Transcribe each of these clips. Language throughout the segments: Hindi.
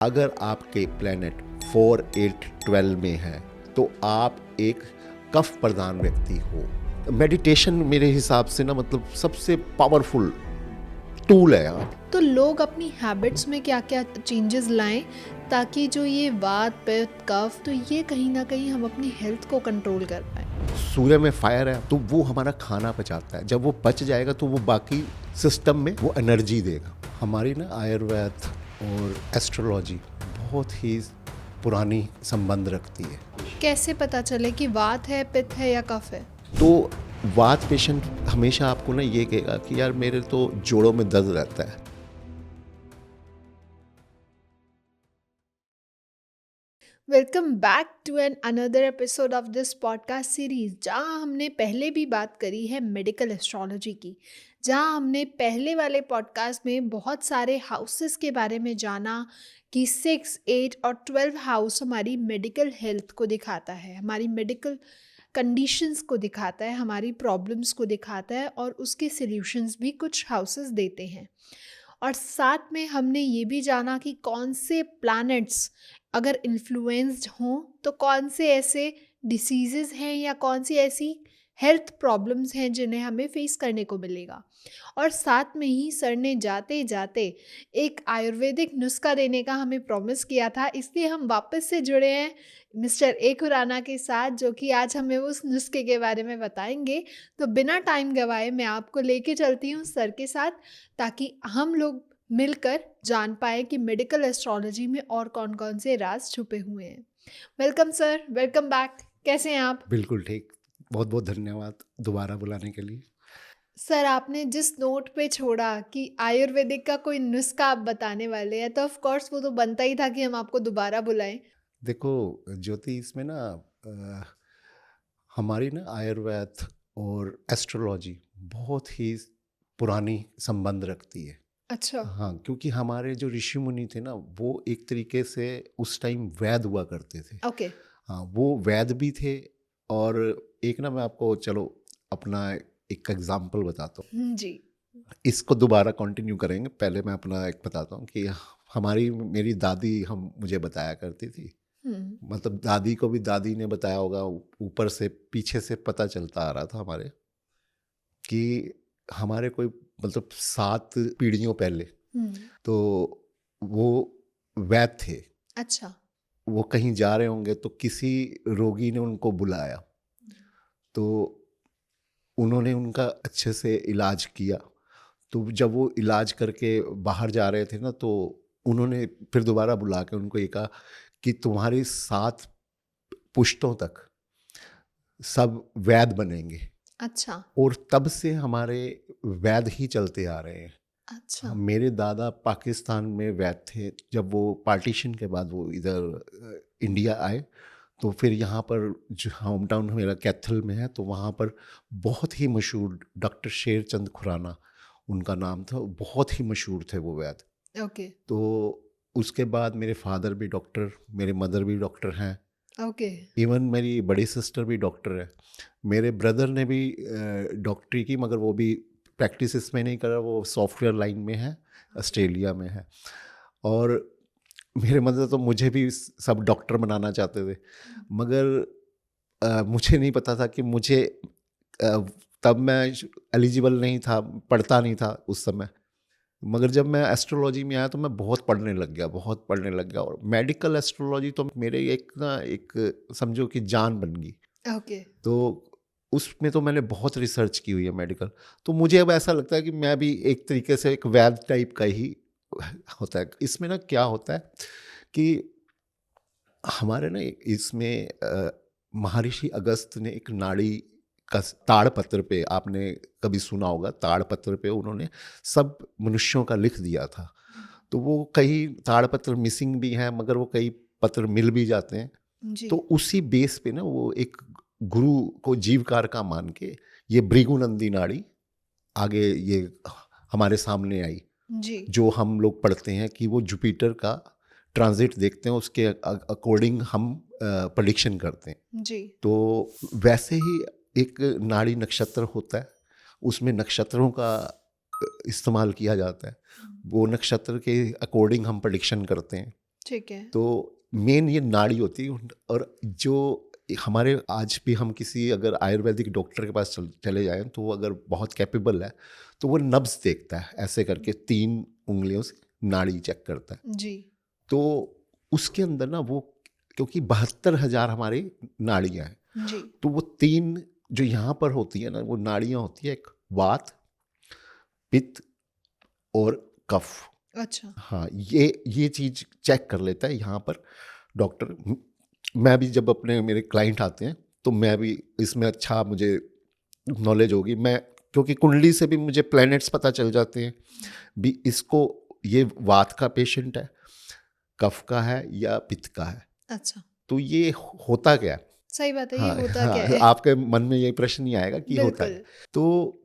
अगर आपके प्लेनेट 4, 8, 12 में है तो आप एक कफ प्रधान व्यक्ति हो। मेडिटेशन मेरे हिसाब से ना मतलब सबसे पावरफुल टूल है आप। तो लोग अपनी हैबिट्स में क्या क्या चेंजेस लाएं ताकि जो ये वात पित्त कफ तो ये कहीं ना कहीं हम अपनी हेल्थ को कंट्रोल कर पाए। सूर्य में फायर है तो वो हमारा खाना पचाता है, जब वो पच जाएगा तो वो बाकी सिस्टम में वो एनर्जी देगा। हमारी ना आयुर्वेद और एस्ट्रोलॉजी बहुत ही पुरानी संबंध रखती है। कैसे पता चले कि वात है पित्त है या कफ है? तो वात पेशेंट हमेशा आपको ना ये कहेगा कि यार मेरे तो जोड़ों में दर्द रहता है। Welcome back to an another episode of this podcast series, जहां हमने पहले भी बात करी है मेडिकल एस्ट्रोलॉजी की, जहां हमने पहले वाले पॉडकास्ट में बहुत सारे हाउसेस के बारे में जाना कि 6, 8 और 12 हाउस हमारी मेडिकल हेल्थ को दिखाता है, हमारी मेडिकल कंडीशंस को दिखाता है, हमारी प्रॉब्लम्स को दिखाता है और उसके सॉल्यूशंस भी कुछ हाउसेस देते हैं। और साथ में हमने ये भी जाना कि कौन से प्लैनेट्स अगर इन्फ्लुएंस्ड हों तो कौन से ऐसे डिसीजेज़ हैं या कौन सी ऐसी हेल्थ प्रॉब्लम्स हैं जिन्हें हमें फेस करने को मिलेगा। और साथ में ही सर ने जाते जाते एक आयुर्वेदिक नुस्खा देने का हमें प्रॉमिस किया था, इसलिए हम वापस से जुड़े हैं मिस्टर ए खुराना के साथ, जो कि आज हमें उस नुस्खे के बारे में बताएंगे। तो बिना टाइम गवाए मैं आपको लेके चलती हूँ सर के साथ, ताकि हम लोग मिलकर जान पाए कि मेडिकल एस्ट्रोलॉजी में और कौन कौन से राज छुपे हुए हैं। Welcome sir, welcome back. कैसे हैं आप? बिल्कुल ठीक, बहुत बहुत धन्यवाद दोबारा बुलाने के लिए। सर, आपने जिस नोट पे छोड़ा कि आयुर्वेदिक का कोई नुस्खा आप बताने वाले हैं, तो ऑफ कोर्स वो तो बनता ही था कि हम आपको दोबारा बुलाएं। देखो ज्योति, इसमें ना अ, हमारी ना आयुर्वेद और एस्ट्रोलॉजी बहुत ही पुरानी संबंध रखती है। अच्छा। हाँ, क्योंकि हमारे जो ऋषि मुनि थे ना वो एक तरीके से उस टाइम वैद हुआ करते थे। ओके। हाँ, वो वैद भी थे। और एक ना मैं आपको चलो अपना एक एग्जाम्पल बताता हूँ, जी। इसको दोबारा कंटिन्यू करेंगे। पहले मैं अपना एक बताता हूँ कि हमारी मेरी दादी हम मुझे बताया करती थी। हम्म। मतलब दादी को भी दादी ने बताया होगा, ऊपर से पीछे से पता चलता आ रहा था हमारे कि हमारे कोई मतलब 7 पीढ़ियों पहले हम्म। तो वो वैद थे। अच्छा। वो कहीं जा रहे होंगे तो किसी रोगी ने उनको बुलाया, तो उन्होंने उनका अच्छे से इलाज किया। तो जब वो इलाज करके बाहर जा रहे थे ना, तो उन्होंने फिर दोबारा बुला के उनको ये कहा कि तुम्हारी 7 पुश्तों तक सब वैद बनेंगे। अच्छा। और तब से हमारे वैद ही चलते आ रहे हैं। अच्छा। मेरे दादा पाकिस्तान में वैद थे, जब वो पार्टीशन के बाद वो इधर इंडिया आए तो फिर यहाँ पर जो होम टाउन मेरा कैथल में है, तो वहाँ पर बहुत ही मशहूर डॉक्टर शेरचंद खुराना उनका नाम था, बहुत ही मशहूर थे वो वैद। ओके। तो उसके बाद मेरे फादर भी डॉक्टर, मेरे मदर भी डॉक्टर हैं, ओके। इवन मेरी बड़ी सिस्टर भी डॉक्टर है। मेरे ब्रदर ने भी डॉक्टरी की, मगर वो भी प्रैक्टिस इसमें नहीं करा, वो सॉफ्टवेयर लाइन में है, ऑस्ट्रेलिया में है। और मेरे मदर तो मुझे भी सब डॉक्टर बनाना चाहते थे, मगर मुझे नहीं पता था कि मुझे अ, तब मैं एलिजिबल नहीं था, पढ़ता नहीं था उस समय। मगर जब मैं एस्ट्रोलॉजी में आया तो मैं बहुत पढ़ने लग गया, बहुत पढ़ने लग गया। और मेडिकल एस्ट्रोलॉजी तो मेरे एक ना एक समझो कि जान बन गई। ओके। तो उसमें तो मैंने बहुत रिसर्च की हुई है मेडिकल। तो मुझे अब ऐसा लगता है कि मैं भी एक तरीके से एक वैद टाइप का ही होता है। इसमें ना क्या होता है कि हमारे ना इसमें महर्षि अगस्त ने एक नाड़ी का ताड़पत्र पे, आपने कभी सुना होगा, ताड़पत्र पे उन्होंने सब मनुष्यों का लिख दिया था। तो वो कई ताड़पत्र मिसिंग भी हैं, मगर वो कई पत्र मिल भी जाते हैं। जी। तो उसी बेस पे ना वो एक गुरु को जीवकार का मान के ये भृगुनंदी नाड़ी आगे ये हमारे सामने आई, जी। जो हम लोग पढ़ते हैं कि वो जुपिटर का ट्रांजिट देखते हैं, उसके अकॉर्डिंग हम प्रेडिक्शन करते हैं। जी। तो वैसे ही एक नाड़ी नक्षत्र होता है, उसमें नक्षत्रों का इस्तेमाल किया जाता है। वो नक्षत्र के अकॉर्डिंग हम प्रेडिक्शन करते हैं। ठीक है। तो मेन ये नाड़ी होती है। और जो हमारे आज भी हम किसी अगर आयुर्वेदिक डॉक्टर के पास चले जाएं तो वो अगर बहुत कैपेबल है तो वो नब्ज देखता है, ऐसे करके 3 उंगलियों से नाड़ी चेक करता है। जी। तो उसके अंदर ना वो, क्योंकि 72,000 हमारी नाड़ियां हैं, जी। तो वो 3 जो यहाँ पर होती है ना, वो नाड़ियां होती है, एक वात, पित्त और कफ। अच्छा। हाँ, ये चीज चेक कर लेता है यहाँ पर डॉक्टर। मैं भी जब अपने मेरे क्लाइंट आते हैं तो मैं भी इसमें अच्छा मुझे नॉलेज होगी, मैं क्योंकि कुंडली से भी मुझे प्लैनेट्स पता चल जाते हैं भी इसको, ये वात का पेशेंट है, कफ का है या पित्त का है। अच्छा। तो ये होता क्या है। सही बात है, ये हाँ होता हाँ, क्या है? आपके मन में ये प्रश्न नहीं आएगा कि होता बिल्कुल। है। तो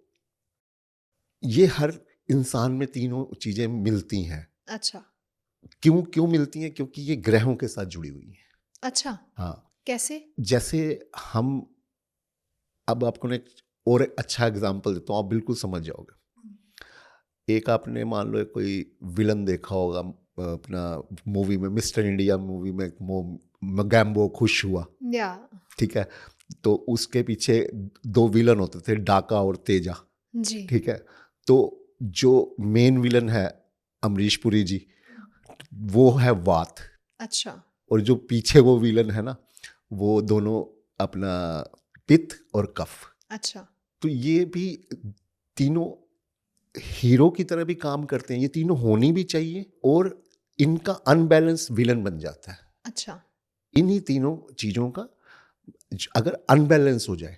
ये हर इंसान में तीनों चीजें मिलती हैं। अच्छा। क्यों क्यों मिलती हैं? क्योंकि ये ग्रहों के साथ जुड़ी हुई हैं। अच्छा, हाँ, कैसे? जैसे हम, अब आपको ना एक और एक अच्छा एग्जांपल देता हूँ, आप बिल्कुल समझ जाओगे। एक आपने मान लो कोई विलन देखा होगा अपना मूवी में, मिस्टर इंडिया मूवी में, गैम्बो खुश हुआ, या। ठीक है। तो उसके पीछे 2 विलन होते थे, डाका और तेजा, जी। ठीक है। तो जो मेन विलन है अमरीश पुरी जी, वो है वात, अच्छा। और जो पीछे वो विलन है ना, वो दोनों अपना पित्त और कफ। अच्छा। तो ये भी तीनों हीरो की तरह भी काम करते हैं, ये तीनों होनी भी चाहिए, और इनका अनबैलेंस विलन बन जाता है। अच्छा। इन्हीं तीनों चीजों का अगर अनबैलेंस हो जाए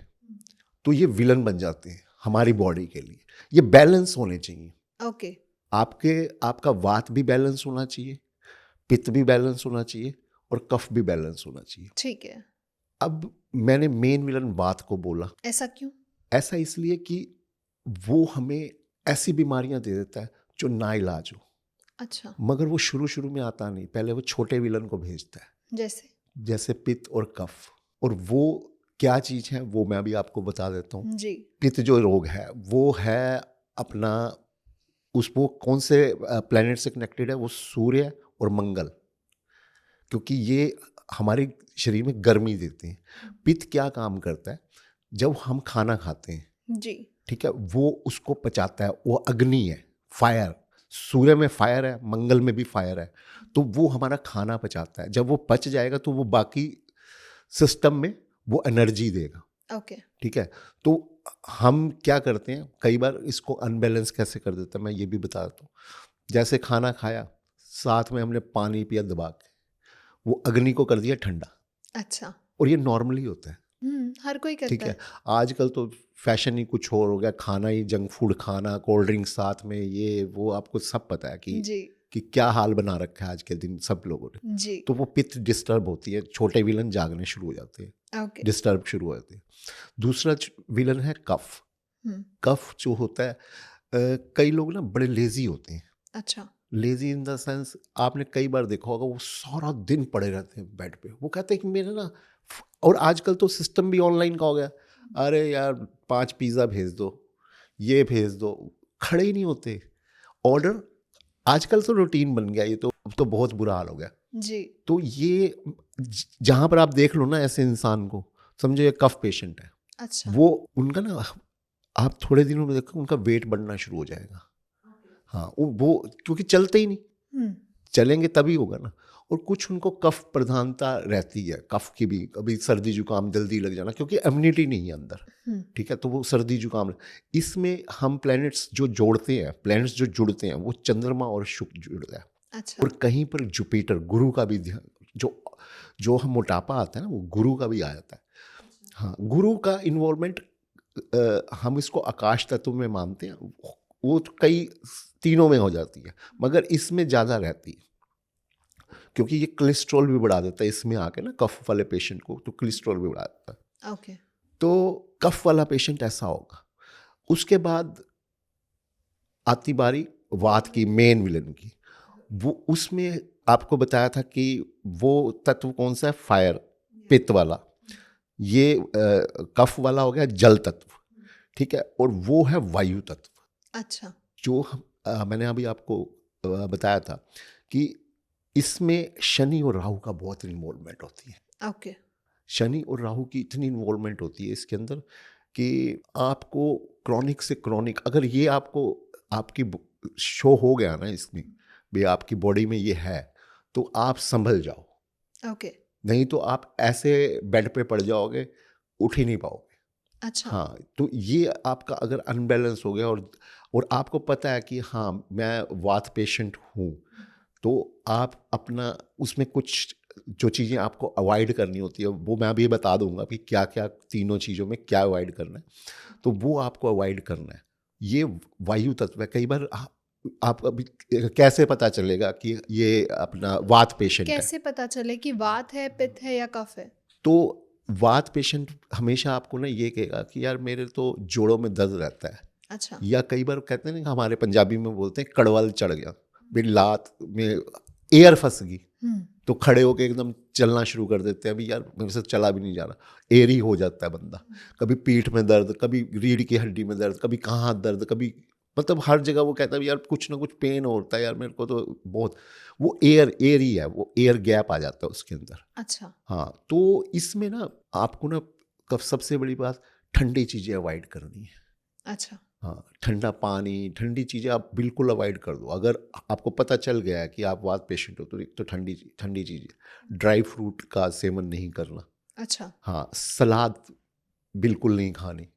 तो ये विलन बन जाते हैं हमारी बॉडी के लिए। ये बैलेंस होने चाहिए। ओके। आपका वात भी बैलेंस होना चाहिए, पित्त भी बैलेंस होना चाहिए, और कफ भी बैलेंस होना चाहिए। ठीक है। अब मैंने मेन विलन वात को बोला, ऐसा क्यों? ऐसा इसलिए कि वो हमें ऐसी बीमारियां दे देता है जो ना इलाज हो। अच्छा। मगर वो शुरू शुरू में आता नहीं, पहले वो छोटे विलन को भेजता है, जैसे? जैसे पित्त और कफ। और वो क्या चीज है वो मैं भी आपको बता देता हूँ। जी। पित्त जो रोग है वो है अपना, वो कौन से प्लेनेट से कनेक्टेड है, वो सूर्य और मंगल, क्योंकि ये हमारे शरीर में गर्मी देते हैं। पित्त क्या काम करता है, जब हम खाना खाते हैं, जी। ठीक है, वो उसको पचाता है, वो अग्नि है, फायर। सूर्य में फायर है, मंगल में भी फायर है, तो वो हमारा खाना पचाता है। जब वो पच जाएगा तो वो बाकी सिस्टम में वो एनर्जी देगा, ओके। ठीक है। तो हम क्या करते हैं, कई बार इसको अनबैलेंस कैसे कर देते हैं मैं ये भी बता देता हूँ। जैसे खाना खाया, साथ में हमने पानी पिया दबा के, वो अग्नि को कर दिया ठंडा, अच्छा। और ये नॉर्मली होता है, हर कोई ठीक करता है। है। आजकल तो फैशन ही कुछ और हो गया, खाना ही जंक फूड खाना, कोल्ड ड्रिंक साथ में, ये वो आपको सब पता है जी। कि क्या हाल बना रखा है आज के दिन सब लोगों ने। जी। तो वो पित्त डिस्टर्ब होती है, छोटे विलन जागने शुरू हो जाते हैं, ओके। डिस्टर्ब शुरू हो जाते हैं। दूसरा विलन है कफ। हम्म। कफ जो होता है, कई लोग ना बड़े लेजी होते हैं। अच्छा। लेजी इन द सेंस, आपने कई बार देखा होगा वो सारा दिन पड़े रहते हैं बेड पे, वो कहते हैं कि मेरे ना, और आजकल तो सिस्टम भी ऑनलाइन का हो गया, अरे यार 5 पिज़्ज़ा भेज दो, ये भेज दो, खड़े ही नहीं होते। ऑर्डर आजकल तो रूटीन बन गया, ये तो अब तो बहुत बुरा हाल हो गया। जी। तो ये जहाँ पर आप देख लो ना ऐसे इंसान को, समझो ये कफ पेशेंट है, अच्छा। वो उनका ना, आप थोड़े दिनों में देखो उनका वेट बढ़ना शुरू हो जाएगा। हाँ, वो क्योंकि चलते ही नहीं, हम्म। चलेंगे तभी होगा ना। और कुछ उनको कफ प्रधानता रहती है, कफ की भी, कभी सर्दी जुकाम जल्दी लग जाना, क्योंकि इम्यूनिटी नहीं है अंदर, ठीक है। तो वो सर्दी जुकाम, इसमें हम प्लैनेट्स जो जोड़ते हैं, प्लैनेट्स जो जुड़ते हैं, वो चंद्रमा और शुक्र जुड़ता है। अच्छा। और कहीं पर जुपिटर, गुरु का भी ध्यान, जो जो हम मोटापा आता है ना, वो गुरु का भी आ जाता है। हाँ, गुरु का इन्वॉल्वमेंट, हम इसको आकाश तत्व में मानते हैं, वो तो कई तीनों में हो जाती है, मगर इसमें ज़्यादा रहती है, क्योंकि ये कोलेस्ट्रॉल भी बढ़ा देता है इसमें आके ना, कफ वाले पेशेंट को तो कोलेस्ट्रॉल भी बढ़ा देता है। ओके। तो कफ वाला पेशेंट ऐसा होगा। उसके बाद आती बारी वात की, मेन विलन की। वो उसमें आपको बताया था कि वो तत्व कौन सा है, फायर, पित्त वाला। ये कफ वाला हो गया जल तत्व, ठीक है। और वो है वायु तत्व। अच्छा। जो मैंने अभी आपको बताया था कि इसमें शनि और राहु का बहुत इन्वॉल्वमेंट होती है। ओके। शनि और राहु की इतनी इन्वॉल्वमेंट होती है इसके अंदर कि आपको क्रॉनिक से क्रॉनिक, अगर ये आपको आपकी शो हो गया ना इसमें भी आपकी बॉडी में ये है, तो आप संभल जाओ, ओके। नहीं तो आप ऐसे बेड पे पड़ जाओगे, उठ ही नहीं पाओगे। अच्छा। हाँ, तो ये आपका अगर अनबैलेंस हो गया और आपको पता है कि हाँ मैं वात पेशेंट हूँ, तो आप अपना उसमें कुछ जो चीज़ें आपको अवॉइड करनी होती है वो मैं अभी बता दूंगा कि क्या क्या तीनों चीज़ों में क्या अवॉइड करना है, तो वो आपको अवॉइड करना है। ये वायु तत्व है। कई बार आप अभी कैसे पता चलेगा कि ये अपना वात पेशेंट है? कैसे पता चले कि वात है, पित्त है या कफ है? तो वात पेशेंट हमेशा आपको ना ये कहेगा कि यार मेरे तो जोड़ों में दर्द रहता है, अच्छा। या कई बार कहते हैं ना, हमारे पंजाबी में बोलते हैं कड़वल चढ़ गया, मेरी लात में एयर फंस गई, तो खड़े होके एकदम चलना शुरू कर देते हैं, अभी यार मेरे से चला भी नहीं जा रहा, एरी हो जाता है बंदा। कभी पीठ में दर्द, कभी रीढ़ की हड्डी में दर्द, कभी कहाँ दर्द, कभी मतलब हर जगह वो कहता है यार कुछ ना कुछ पेन होता है यार मेरे को, तो बहुत वो एयर ही है, वो एयर गैप आ जाता है उसके अंदर। अच्छा। हाँ, तो इसमें ना आपको ना सबसे बड़ी बात, ठंडी चीज़ें अवॉइड करनी है। अच्छा। हाँ, ठंडा पानी, ठंडी चीज़ें आप बिल्कुल अवॉइड कर दो। अगर आपको पता चल गया है कि आप वात पेशेंट हो, तो ठंडी ठंडी चीज़ें, ड्राई फ्रूट का सेवन नहीं करना। अच्छा। हाँ, सलाद बिल्कुल नहीं खानी।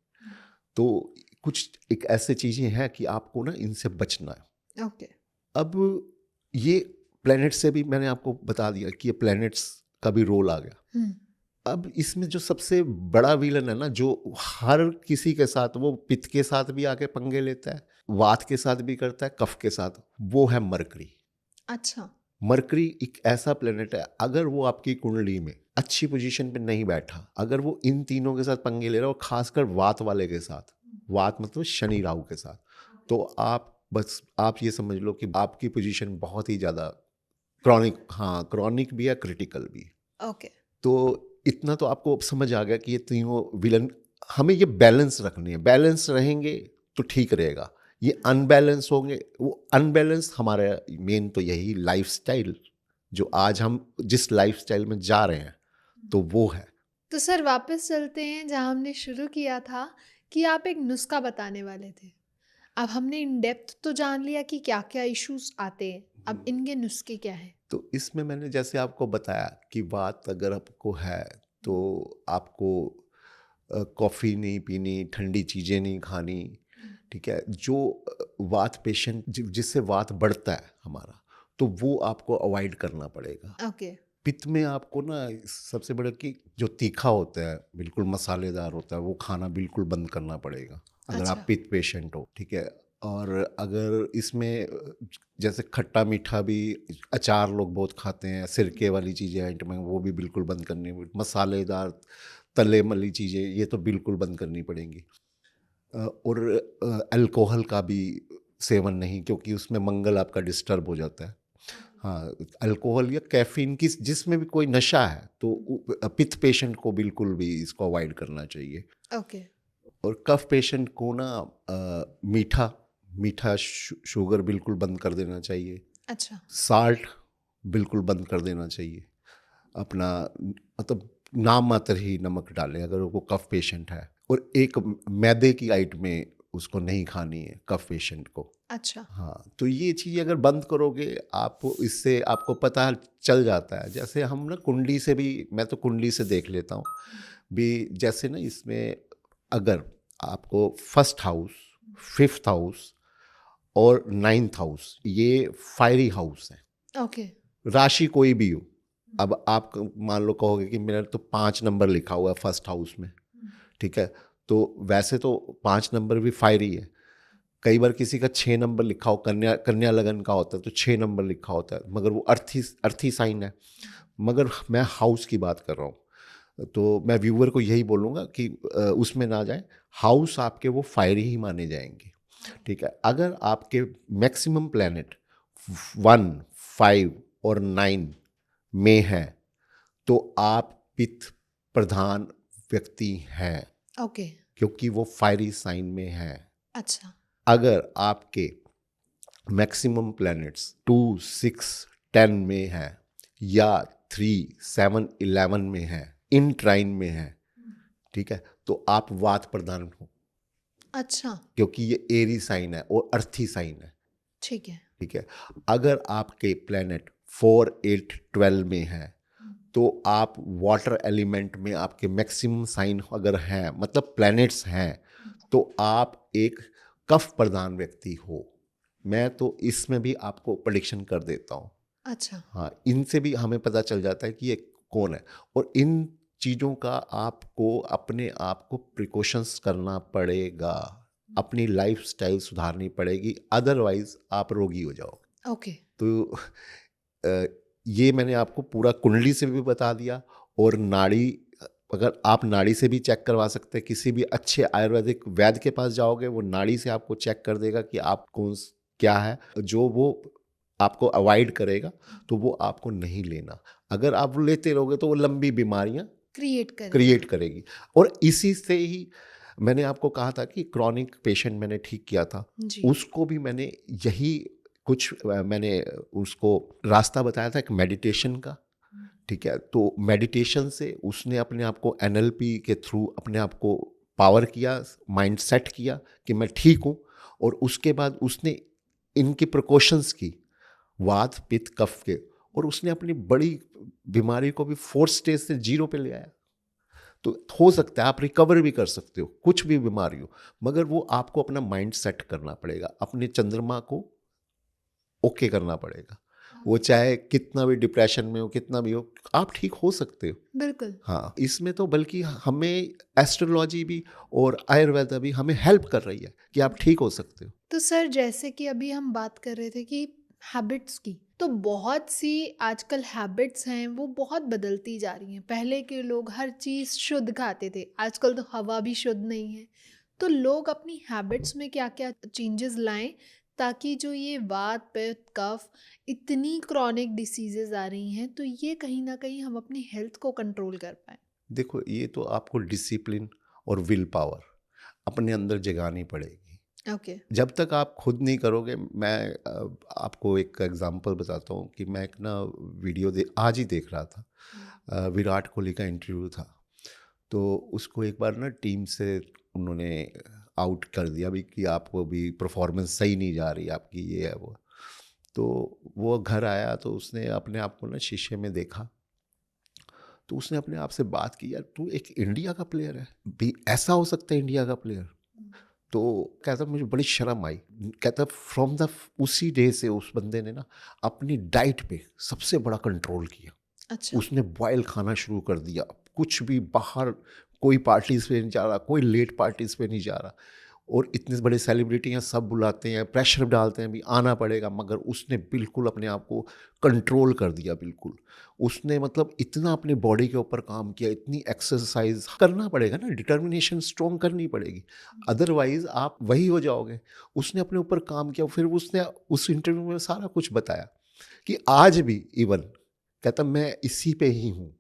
तो कुछ एक ऐसे चीज़ें हैं कि आपको ना इनसे बचना है। ओके। अब ये प्लैनेट से भी मैंने आपको बता दिया कि ये प्लैनेट्स का भी रोल आ गया। अब इसमें जो सबसे बड़ा विलन है ना, जो हर किसी के साथ, वो पित्त के साथ भी आके पंगे लेता है, वात के साथ भी करता है, कफ के साथ, वो है मरकरी। अच्छा। मरकरी एक ऐसा प्लेनेट है, अगर वो आपकी कुंडली में अच्छी पोजीशन पे नहीं बैठा, अगर वो इन तीनों के साथ पंगे ले रहा है, और खासकर वात वाले के साथ, वात मतलब शनि राहु के साथ, तो आप ये समझ लो कि आपकी पोजीशन बहुत ही ज़्यादा क्रॉनिक, हाँ क्रॉनिक भी है, क्रिटिकल भी है। ओके। तो इतना तो आपको समझ आ गया कि ये तीनों विलन, हमें ये बैलेंस रखनी है। बैलेंस रहेंगे तो ठीक रहेगा, ये अनबैलेंस होंगे, वो अनबैलेंस हमारा मेन तो यही लाइफस्टाइल, जो आज हम जिस लाइफस्टाइल में जा रहे हैं, तो वो है। तो सर वापस चलते हैं जहाँ हमने शुरू किया था कि आप एक नुस्खा बताने वाले थे। अब हमने इन डेप्थ तो जान लिया कि क्या क्या इश्यूज आते हैं, अब इनके नुस्खे क्या हैं? तो इसमें मैंने जैसे आपको बताया कि बात अगर आपको है, तो आपको कॉफ़ी नहीं पीनी, ठंडी चीज़ें नहीं खानी, ठीक है। जो वात पेशेंट जिससे वात बढ़ता है हमारा, तो वो आपको अवॉइड करना पड़ेगा। ओके। पित्त में आपको ना सबसे बड़ा कि जो तीखा होता है, बिल्कुल मसालेदार होता है, वो खाना बिल्कुल बंद करना पड़ेगा अगर आप अच्छा। पित्त पेशेंट हो, ठीक है। और अगर इसमें जैसे खट्टा मीठा भी, अचार लोग बहुत खाते हैं, सिरके वाली चीज़ें आइटम, वो भी बिल्कुल बंद करनी, मसालेदार तले मली चीज़ें ये तो बिल्कुल बंद करनी पड़ेंगी। और अल्कोहल का भी सेवन नहीं, क्योंकि उसमें मंगल आपका डिस्टर्ब हो जाता है। हाँ, अल्कोहल या कैफीन की जिसमें भी कोई नशा है, तो पित्त पेशेंट को बिल्कुल भी इसको अवॉइड करना चाहिए। ओके। और कफ पेशेंट को ना मीठा मीठा शुगर बिल्कुल बंद कर देना चाहिए। अच्छा। साल्ट बिल्कुल बंद कर देना चाहिए। अपना मतलब नाम मात्र ही नमक डालें अगर वो कफ पेशेंट है। और एक मैदे की आइटमें उसको नहीं खानी है कफ पेशेंट को। अच्छा। हाँ, तो ये चीज़ अगर बंद करोगे आप, इससे आपको पता चल जाता है। जैसे हम ना कुंडली से भी, मैं तो कुंडली से देख लेता हूँ भी, जैसे ना इसमें अगर आपको फर्स्ट हाउस, फिफ्थ हाउस और नाइन्थ हाउस, ये फायरी हाउस है। ओके। राशि कोई भी हो, अब आप मान लो कहोगे कि मेरा तो 5 नंबर लिखा हुआ है फर्स्ट हाउस में, ठीक है, तो वैसे तो 5 नंबर भी फायरी है। कई बार किसी का 6 नंबर लिखा हो, कन्या कन्या लगन का होता है तो 6 नंबर लिखा होता है, मगर वो अर्थी साइन है। मगर मैं हाउस की बात कर रहा हूँ, तो मैं व्यूअर को यही बोलूँगा कि उसमें ना जाए, हाउस आपके वो फायरी ही माने जाएंगे, ठीक है। अगर आपके मैक्सिमम प्लैनेट 1, 5 और 9 में है, तो आप पित्त प्रधान व्यक्ति हैं, ओके। क्योंकि वो फायरी साइन में है। अच्छा। अगर आपके मैक्सिमम प्लैनेट्स 2, 6, 10 में है या 3, 7, 11 में है, इन ट्राइन में है, ठीक है, तो आप वात प्रधान हो, अच्छा, क्योंकि ये एरी साइन है और अर्थी साइन है, ठीक है। ठीक है। अगर आपके प्लेनेट 4, 8, 12 में है तो आप वाटर एलिमेंट में आपके मैक्सिमम साइन अगर हैं, मतलब प्लैनेट्स हैं, तो आप एक कफ प्रधान व्यक्ति हो। मैं तो इसमें भी आपको प्रेडिक्शन कर देता हूँ। अच्छा, हाँ, इनसे भी हमें पता चल जाता है कि ये कौन है, और इन चीज़ों का आपको अपने आप को प्रिकॉशंस करना पड़ेगा, अपनी लाइफस्टाइल सुधारनी पड़ेगी, अदरवाइज आप रोगी हो जाओगे। ओके, तो अ, ये मैंने आपको पूरा कुंडली से भी बता दिया, और नाड़ी, अगर आप नाड़ी से भी चेक करवा सकते हैं, किसी भी अच्छे आयुर्वेदिक वैद्य के पास जाओगे, वो नाड़ी से आपको चेक कर देगा कि आप क्या है जो वो आपको अवॉइड करेगा, तो वो आपको नहीं लेना। अगर आप लेते रहोगे तो वो लंबी बीमारियां क्रिएट करेगा। क्रिएट करेगी। और इसी से ही मैंने आपको कहा था कि क्रॉनिक पेशेंट मैंने ठीक किया था, जी, उसको भी मैंने यही कुछ मैंने उसको रास्ता बताया था, एक मेडिटेशन का, ठीक है। तो मेडिटेशन से उसने अपने आप को NLP के थ्रू अपने आप को पावर किया, माइंड सेट किया कि मैं ठीक हूँ, और उसके बाद उसने इनकी प्रिकॉशंस की, वात पित्त कफ के, और उसने अपनी बड़ी बीमारी को भी 4th स्टेज से 0 पे ले आया। तो हो सकता है आप रिकवर भी कर सकते हो, कुछ भी बीमारी हो, मगर वो आपको अपना माइंड सेट करना पड़ेगा, अपने चंद्रमा को ओके करना पड़ेगा। वो चाहे कितना भी डिप्रेशन में हो, कितना भी हो, आप ठीक हो सकते हो। बिल्कुल। हाँ, इसमें तो बल्कि हमें एस्ट्रोलॉजी भी और आयुर्वेदा भी हमें हेल्प कर रही है कि आप ठीक हो सकते हो। तो सर, जैसे कि अभी हम बात कर रहे थे कि हैबिट्स की, तो बहुत सी आजकल हैबिट्स हैं वो बहुत बदलती जा रही हैं। पहले के लोग हर चीज़ शुद्ध खाते थे, आजकल तो हवा भी शुद्ध नहीं है। तो लोग अपनी हैबिट्स में क्या क्या चेंजेस लाएं ताकि जो ये वात पित्त कफ इतनी क्रॉनिक डिसीजेज आ रही हैं, तो ये कहीं ना कहीं हम अपनी हेल्थ को कंट्रोल कर पाए। देखो, ये तो आपको डिसिप्लिन और विल पावर अपने अंदर जगानी पड़ेगी। ओके। जब तक आप खुद नहीं करोगे, मैं आपको एक एग्जांपल बताता हूँ कि मैं एक ना वीडियो आज ही देख रहा था, विराट कोहली का इंटरव्यू था। तो उसको एक बार ना टीम से उन्होंने आउट कर दिया भी कि आपको भी परफॉर्मेंस सही नहीं जा रही आपकी, ये है वो। तो वो घर आया तो उसने अपने आप को ना शीशे में देखा, तो उसने अपने आप से बात की, यार तू एक इंडिया का प्लेयर है भी, ऐसा हो सकता है इंडिया का प्लेयर? तो कहता मुझे बड़ी शर्म आई। कहता फ्रॉम द उसी डे से उस बंदे ने ना अपनी डाइट पे सबसे बड़ा कंट्रोल किया। अच्छा। उसने बॉयल खाना शुरू कर दिया, कुछ भी बाहर, कोई पार्टीज पे नहीं जा रहा, कोई लेट पार्टीज पे नहीं जा रहा, और इतने बड़े सेलिब्रिटी हैं, सब बुलाते हैं, प्रेशर डालते हैं भी आना पड़ेगा, मगर उसने बिल्कुल अपने आप को कंट्रोल कर दिया। बिल्कुल उसने मतलब इतना अपने बॉडी के ऊपर काम किया, इतनी एक्सरसाइज करना पड़ेगा ना, डिटर्मिनेशन स्ट्रॉन्ग करनी पड़ेगी, अदरवाइज आप वही हो जाओगे। उसने अपने ऊपर काम किया, फिर उसने उस इंटरव्यू में सारा कुछ बताया कि आज भी इवन कहता मैं इसी पे ही हूँ,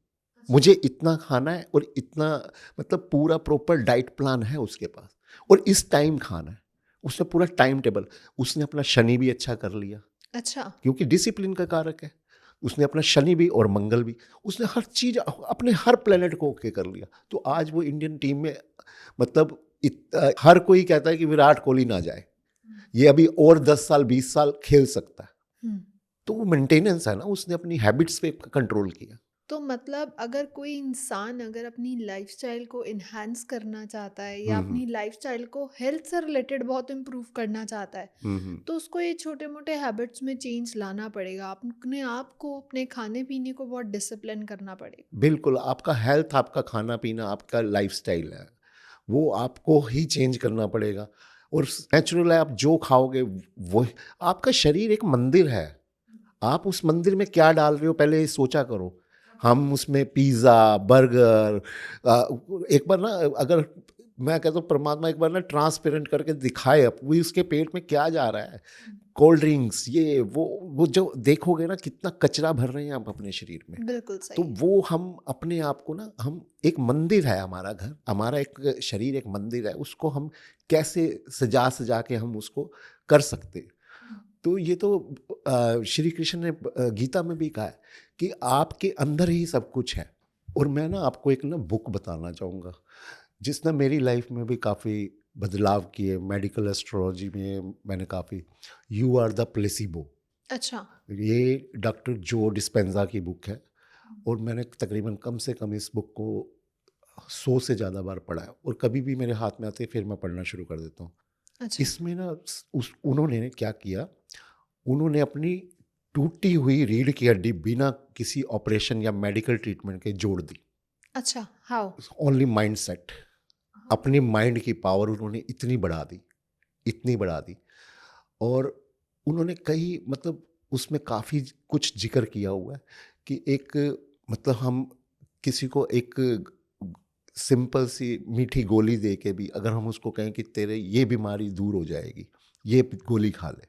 मुझे इतना खाना है और इतना, मतलब पूरा प्रॉपर डाइट प्लान है उसके पास, और इस टाइम खाना है। उसने पूरा टाइम टेबल, उसने अपना शनि भी अच्छा कर लिया, अच्छा। क्योंकि डिसिप्लिन का कारक है। उसने अपना शनि भी और मंगल भी, उसने हर चीज़ अपने हर प्लेनेट को ओके कर लिया। तो आज वो इंडियन टीम में, मतलब हर कोई कहता है कि विराट कोहली ना जाए, ये अभी और 10 साल 20 साल खेल सकता है। हम्म। तो वो मेंटेनेंस है ना, उसने अपनी हैबिट्स पे कंट्रोल किया। तो मतलब अगर कोई इंसान अगर अपनी लाइफस्टाइल को इन्हांस करना चाहता है या हम्म अपनी लाइफस्टाइल को हेल्थ से रिलेटेड बहुत इम्प्रूव करना चाहता है, हम्म तो उसको ये छोटे मोटे हैबिट्स में चेंज लाना पड़ेगा। अपने आप को, अपने खाने पीने को बहुत डिसिप्लिन करना पड़ेगा। बिल्कुल, आपका हेल्थ, आपका खाना पीना, आपका लाइफस्टाइल है, वो आपको ही चेंज करना पड़ेगा। और नेचुरल है, आप जो खाओगे वो, आपका शरीर एक मंदिर है, आप उस मंदिर में क्या डाल रहे हो पहले ये सोचा करो। हम उसमें पिज़्ज़ा बर्गर, एक बार ना, अगर मैं कहता हूँ परमात्मा एक बार ना ट्रांसपेरेंट करके दिखाए वो उसके पेट में क्या जा रहा है, कोल्ड ड्रिंक्स, ये वो जो देखोगे ना कितना कचरा भर रहे हैं आप अपने शरीर में। बिल्कुल तो सही। वो हम अपने आप को ना, हम एक मंदिर है हमारा घर, हमारा एक शरीर एक मंदिर है, उसको हम कैसे सजा सजा के हम उसको कर सकते हैं। तो ये तो श्री कृष्ण ने गीता में भी कहा है कि आपके अंदर ही सब कुछ है। और मैं ना आपको एक ना बुक बताना चाहूँगा जिसने मेरी लाइफ में भी काफ़ी बदलाव किए। मेडिकल एस्ट्रोलॉजी में मैंने काफ़ी, यू आर द प्लेसिबो, अच्छा। ये डॉक्टर जो डिस्पेंजा की बुक है। और मैंने तकरीबन कम से कम इस बुक को 100 से ज़्यादा बार पढ़ा है, और कभी भी मेरे हाथ में आते फिर मैं पढ़ना शुरू कर देता हूँ। अच्छा। इसमें ना उन्होंने क्या किया, उन्होंने अपनी टूटी हुई रीढ़ की हड्डी बिना किसी ऑपरेशन या मेडिकल ट्रीटमेंट के जोड़ दी। अच्छा, हाउ? ओनली माइंड सेट, अपनी माइंड की पावर उन्होंने इतनी बढ़ा दी, इतनी बढ़ा दी। और उन्होंने कई मतलब उसमें काफ़ी कुछ जिक्र किया हुआ है कि एक मतलब हम किसी को एक सिंपल सी मीठी गोली दे के भी अगर हम उसको कहें कि तेरे ये बीमारी दूर हो जाएगी, ये गोली खा ले,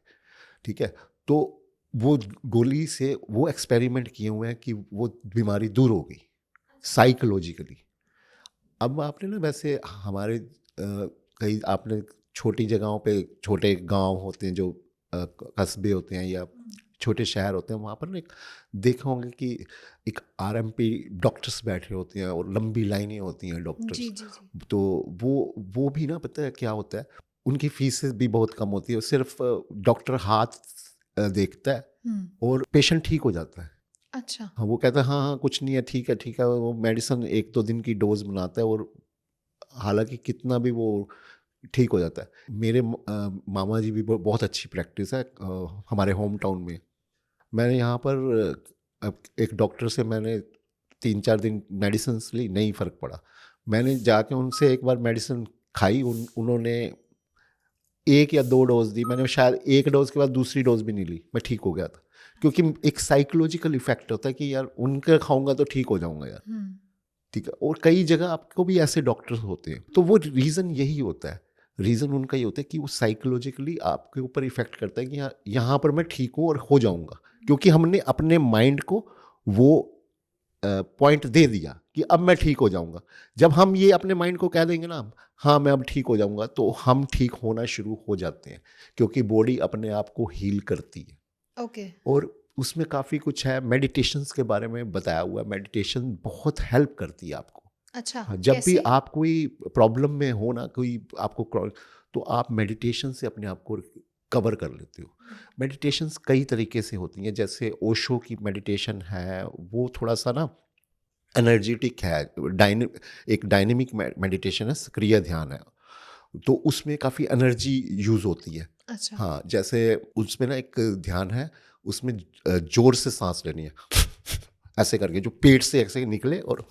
ठीक है, तो वो गोली से वो एक्सपेरिमेंट किए हुए हैं कि वो बीमारी दूर हो गई साइकोलॉजिकली। अब आपने ना वैसे हमारे कई आपने छोटी जगहों पे, छोटे गांव होते हैं जो कस्बे होते हैं या छोटे शहर होते हैं, वहाँ पर ना एक देखा होंगे कि एक आरएमपी डॉक्टर्स बैठे होते हैं और लंबी लाइनें होती हैं जी डॉक्टर्स। जी जी। तो वो भी ना पता है क्या होता है, उनकी फीसेस भी बहुत कम होती है, सिर्फ डॉक्टर हाथ देखता है और पेशेंट ठीक हो जाता है। अच्छा। हाँ, वो कहता है हाँ हाँ कुछ नहीं है, ठीक है ठीक है, वो मेडिसिन 1-2 दिन की डोज बनाता है और हालांकि कितना भी वो ठीक हो जाता है। मेरे मामा जी भी बहुत अच्छी प्रैक्टिस है हमारे होम टाउन में। मैंने यहाँ पर एक डॉक्टर से मैंने 3-4 दिन मेडिसिन ली, नहीं फ़र्क पड़ा। मैंने जाके उनसे एक बार मेडिसिन खाई, उन्होंने 1 या 2 डोज दी, मैंने शायद 1 डोज के बाद दूसरी डोज भी नहीं ली, मैं ठीक हो गया था। क्योंकि एक साइकोलॉजिकल इफेक्ट होता है कि यार उनका खाऊंगा तो ठीक हो जाऊंगा यार, ठीक है। और कई जगह आपको भी ऐसे डॉक्टर्स होते हैं, तो वो रीज़न यही होता है, रीज़न उनका ये होता है कि वो साइकोलॉजिकली आपके ऊपर इफेक्ट करता है कि यहाँ पर मैं ठीक हूँ और हो जाऊंगा, क्योंकि हमने अपने माइंड को वो पॉइंट दे दिया कि अब मैं ठीक हो जाऊंगा। जब हम ये अपने माइंड को कह देंगे ना हाँ मैं अब ठीक हो जाऊंगा, तो हम ठीक होना शुरू हो जाते हैं, क्योंकि बॉडी अपने आप को हील करती है। ओके। और उसमें काफ़ी कुछ है, मेडिटेशंस के बारे में बताया हुआ है। मेडिटेशन बहुत हेल्प करती है आपको। अच्छा, हाँ, जब भी कैसे? आप कोई प्रॉब्लम में हो ना, कोई आपको तो आप मेडिटेशन से अपने आप को कवर कर लेते हो। मेडिटेशंस कई तरीके से होती हैं, जैसे ओशो की मेडिटेशन है, वो थोड़ा सा ना एनर्जेटिक है, एक डायनेमिक मेडिटेशन है, सक्रिय ध्यान है, तो उसमें काफ़ी एनर्जी यूज़ होती है। अच्छा। हाँ, जैसे उसमें ना एक ध्यान है, उसमें जोर से सांस लेनी है ऐसे करके, जो पेट से ऐसे निकले। और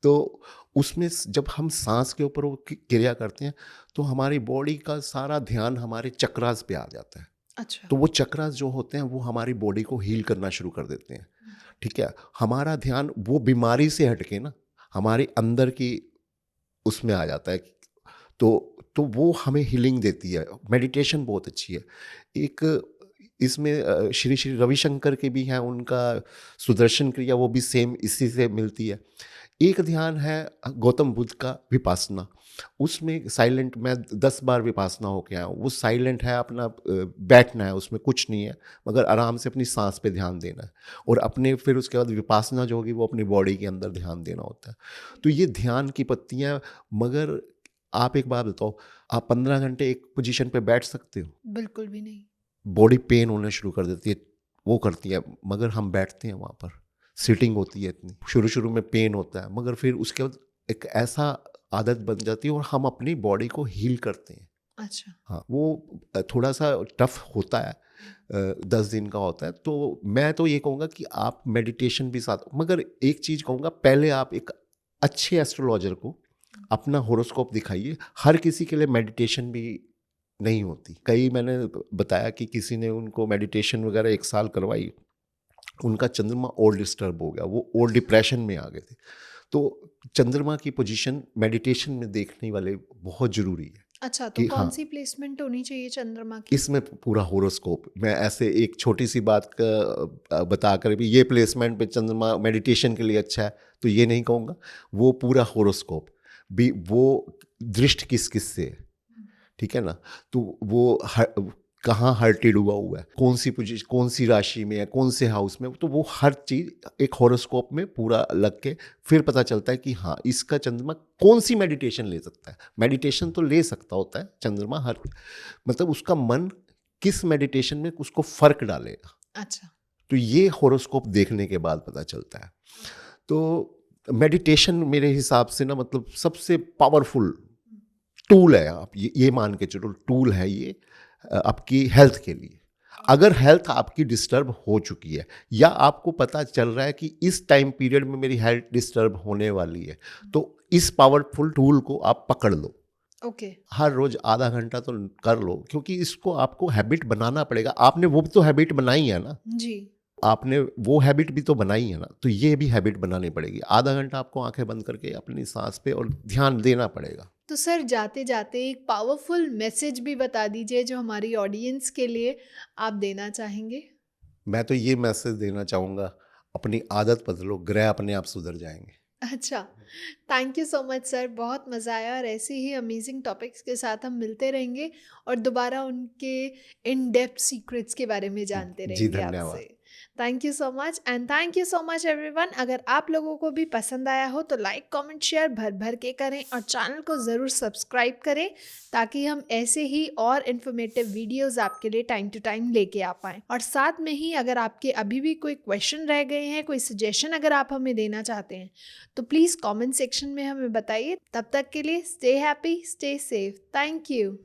तो उसमें जब हम सांस के ऊपर वो क्रिया करते हैं, तो हमारी बॉडी का सारा ध्यान हमारे चक्रास पे आ जाता है। अच्छा। तो वो चक्रास जो होते हैं वो हमारी बॉडी को हील करना शुरू कर देते हैं, ठीक है। हमारा ध्यान वो बीमारी से हटके ना हमारे अंदर की उसमें आ जाता है। तो वो हमें हीलिंग देती है। मेडिटेशन बहुत अच्छी है। एक इसमें श्री श्री रविशंकर के भी हैं, उनका सुदर्शन क्रिया, वो भी सेम इसी से मिलती है। एक ध्यान है गौतम बुद्ध का विपासना, उसमें साइलेंट, मैं 10 बार विपासना होके आया हूँ। वो साइलेंट है, अपना बैठना है, उसमें कुछ नहीं है, मगर आराम से अपनी सांस पे ध्यान देना है। और अपने फिर उसके बाद विपासना जो होगी वो अपनी बॉडी के अंदर ध्यान देना होता है। तो ये ध्यान की पत्तियाँ। मगर आप एक बात बताओ, आप 15 घंटे एक पोजीशन पे बैठ सकते हो? बिल्कुल भी नहीं। बॉडी पेन होने शुरू कर देती है, वो करती है, मगर हम बैठते हैं वहाँ पर, सीटिंग होती है इतनी, शुरू शुरू में पेन होता है, मगर फिर उसके बाद एक ऐसा आदत बन जाती है और हम अपनी बॉडी को हील करते हैं। अच्छा। हाँ, वो थोड़ा सा टफ होता है, 10 दिन का होता है। तो मैं तो ये कहूँगा कि आप मेडिटेशन भी साथ, मगर एक चीज़ कहूँगा, पहले आप एक अच्छे एस्ट्रोलॉजर को अपना होरोस्कोप दिखाइए। हर किसी के लिए मेडिटेशन भी नहीं होती। कई मैंने बताया कि किसी ने उनको मेडिटेशन वगैरह 1 साल करवाई, उनका चंद्रमा और डिस्टर्ब हो गया, वो और डिप्रेशन में आ गए थे। तो चंद्रमा की पोजीशन मेडिटेशन में देखने वाले बहुत ज़रूरी है। अच्छा, तो कि कौन हाँ, सी प्लेसमेंट होनी चाहिए चंद्रमा की? इसमें पूरा होरोस्कोप, मैं ऐसे एक छोटी सी बात का बताकर भी ये प्लेसमेंट पे चंद्रमा मेडिटेशन के लिए अच्छा है तो ये नहीं कहूँगा। वो पूरा होरोस्कोप भी, वो दृष्टि किस किस से है, ठीक है ना। तो वो कहाँ हर्टेड हुआ है, कौन सी पोजीशन, कौन सी राशि में है, कौन से हाउस में, तो वो हर चीज़ एक हॉरोस्कोप में पूरा लग के फिर पता चलता है कि हाँ इसका चंद्रमा कौन सी मेडिटेशन ले सकता है। मेडिटेशन तो ले सकता होता है चंद्रमा, हर मतलब उसका मन किस मेडिटेशन में उसको फर्क डालेगा, अच्छा। तो ये हॉरोस्कोप देखने के बाद पता चलता है। तो मेडिटेशन मेरे हिसाब से ना मतलब सबसे पावरफुल टूल है, आप ये मान के चलो टूल है ये आपकी हेल्थ के लिए। अगर हेल्थ आपकी डिस्टर्ब हो चुकी है या आपको पता चल रहा है कि इस टाइम पीरियड में मेरी हेल्थ डिस्टर्ब होने वाली है, तो इस पावरफुल टूल को आप पकड़ लो। ओके। हर रोज आधा घंटा तो कर लो, क्योंकि इसको आपको हैबिट बनाना पड़ेगा। आपने वो तो हैबिट बनाई है ना, जी। आपने वो हैबिट भी तो बनाई है ना, तो ये भी हैबिट बनानी पड़ेगी। आधा घंटा आपको आंखें बंद करके अपनी सांस पे और ध्यान देना पड़ेगा। तो सर जाते जाते एक पावरफुल मैसेज भी बता दीजिए जो हमारी ऑडियंस के लिए आप देना चाहेंगे। मैं तो ये मैसेज देना चाहूँगा, अपनी आदत बदलो, ग्रह अपने आप सुधर जाएंगे। अच्छा, thank you so much sir, बहुत मज़ा आया और ऐसे ही अमेजिंग टॉपिक्स के साथ हम मिलते रहेंगे और दोबारा उनके इन डेप्थ सीक्रेट्स के बारे में जानते जी रहेंगे धन्यवाद। आपसे। Thank you so much and thank you so much everyone. अगर आप लोगों को भी पसंद आया हो तो लाइक कमेंट शेयर भर भर के करें और चैनल को ज़रूर सब्सक्राइब करें ताकि हम ऐसे ही और इन्फॉर्मेटिव वीडियोस आपके लिए टाइम टू टाइम लेके आ पाएँ। और साथ में ही अगर आपके अभी भी कोई क्वेश्चन रह गए हैं, कोई सजेशन अगर आप हमें देना चाहते हैं तो प्लीज़ कमेंट सेक्शन में हमें बताइए। तब तक के लिए stay happy, stay safe. Thank you.